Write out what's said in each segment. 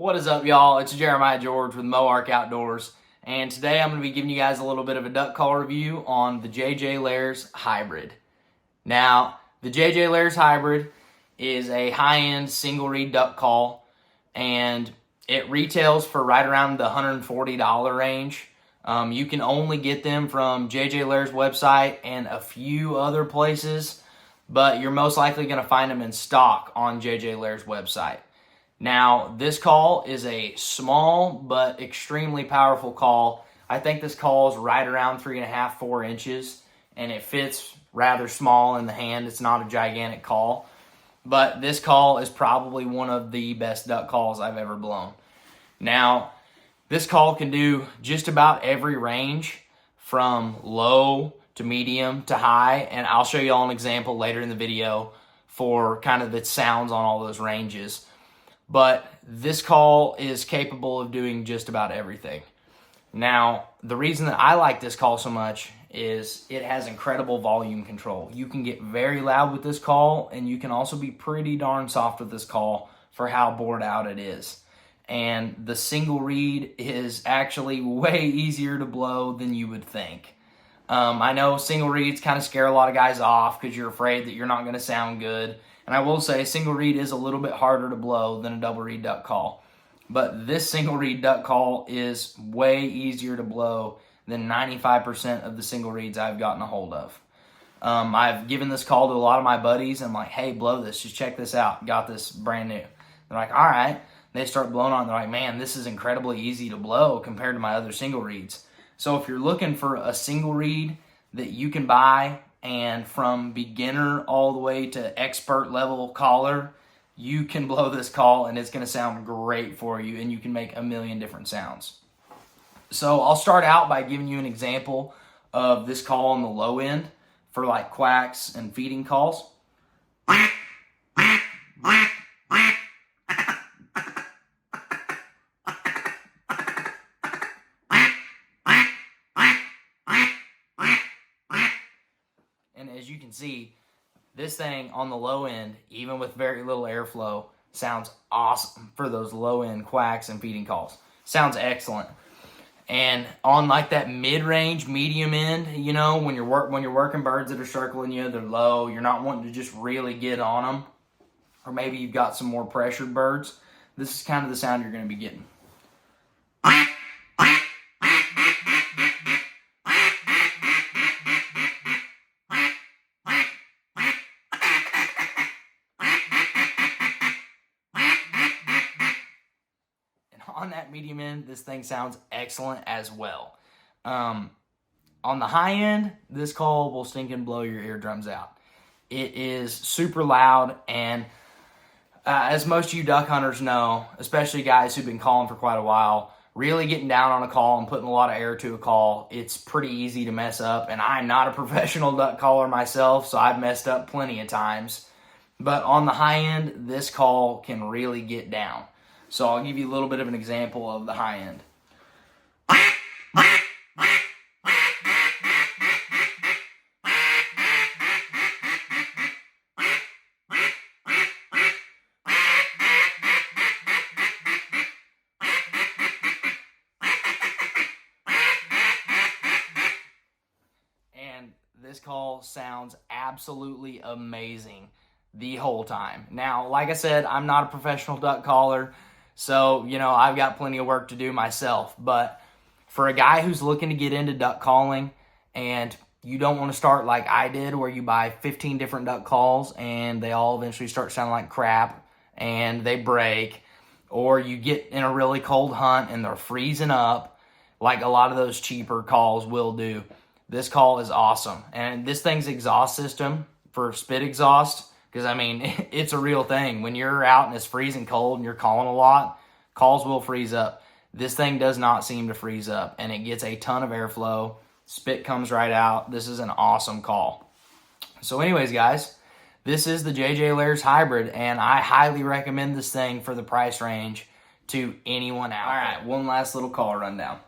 What is up, y'all? It's Jeremiah George with Moark Outdoors, and today I'm going to be giving you guys a little bit of a duck call review on the JJ Lares Hybrid. Now, the JJ Lares Hybrid is a high-end single-reed duck call, and it retails for right around the $140 range. You can only get them from JJ Lares' website and a few other places, but you're most likely going to find them in stock on JJ Lares' website. Now, this call is a small but extremely powerful call. I think this call is right around 3.5, 4 inches, and it fits rather small in the hand. It's not a gigantic call, but this call is probably one of the best duck calls I've ever blown. Now, this call can do just about every range from low to medium to high, and I'll show you all an example later in the video for kind of the sounds on all those ranges. But this call is capable of doing just about everything. Now, the reason that I like this call so much is it has incredible volume control. You can get very loud with this call, and you can also be pretty darn soft with this call for how bored out it is. And the single reed is actually way easier to blow than you would think. I know single reeds kind of scare a lot of guys off because you're afraid that you're not going to sound good. And I will say single reed is a little bit harder to blow than a double reed duck call. But this single reed duck call is way easier to blow than 95% of the single reeds I've gotten a hold of. I've given this call to a lot of my buddies and I'm like, hey, blow this. Just check this out. Got this brand new. They're like, all right. They start blowing on it. They're like, man, this is incredibly easy to blow compared to my other single reeds. So if you're looking for a single reed that you can buy and from beginner all the way to expert level caller, you can blow this call and it's going to sound great for you and you can make a million different sounds. So I'll start out by giving you an example of this call on the low end for like quacks and feeding calls. And as you can see, this thing on the low end, even with very little airflow, sounds awesome for those low end quacks and feeding calls. Sounds excellent. And on like that mid-range, medium end, you know, when you're working birds that are circling you, they're low, you're not wanting to just really get on them, or maybe you've got some more pressured birds, this is kind of the sound you're going to be getting. On that medium end, this thing sounds excellent as well. On the high end, this call will stinking blow your eardrums out. It is super loud, and as most of you duck hunters know, especially guys who've been calling for quite a while, really getting down on a call and putting a lot of air to a call, it's pretty easy to mess up. And I'm not a professional duck caller myself, so I've messed up plenty of times. But on the high end, this call can really get down. So I'll give you a little bit of an example of the high end. And this call sounds absolutely amazing the whole time. Now, like I said, I'm not a professional duck caller. So, you know, I've got plenty of work to do myself. But for a guy who's looking to get into duck calling and you don't want to start like I did where you buy 15 different duck calls and they all eventually start sounding like crap and they break, or you get in a really cold hunt and they're freezing up like a lot of those cheaper calls will do, this call is awesome. And this thing's exhaust system for spit exhaust, because, I mean, it's a real thing. When you're out and it's freezing cold and you're calling a lot, calls will freeze up. This thing does not seem to freeze up, and it gets a ton of airflow. Spit comes right out. This is an awesome call. So anyways, guys, this is the JJ Lares Hybrid, and I highly recommend this thing for the price range to anyone out there. All right, one last little call rundown.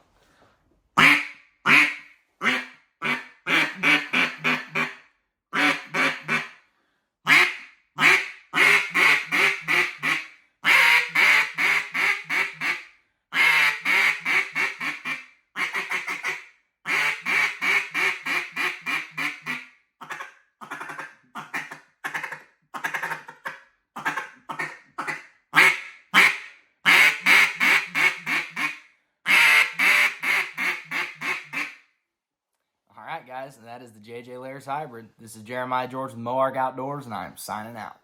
right, guys, and that is the JJ Lares Hybrid. This is Jeremiah George with Moark Outdoors, and I am signing out.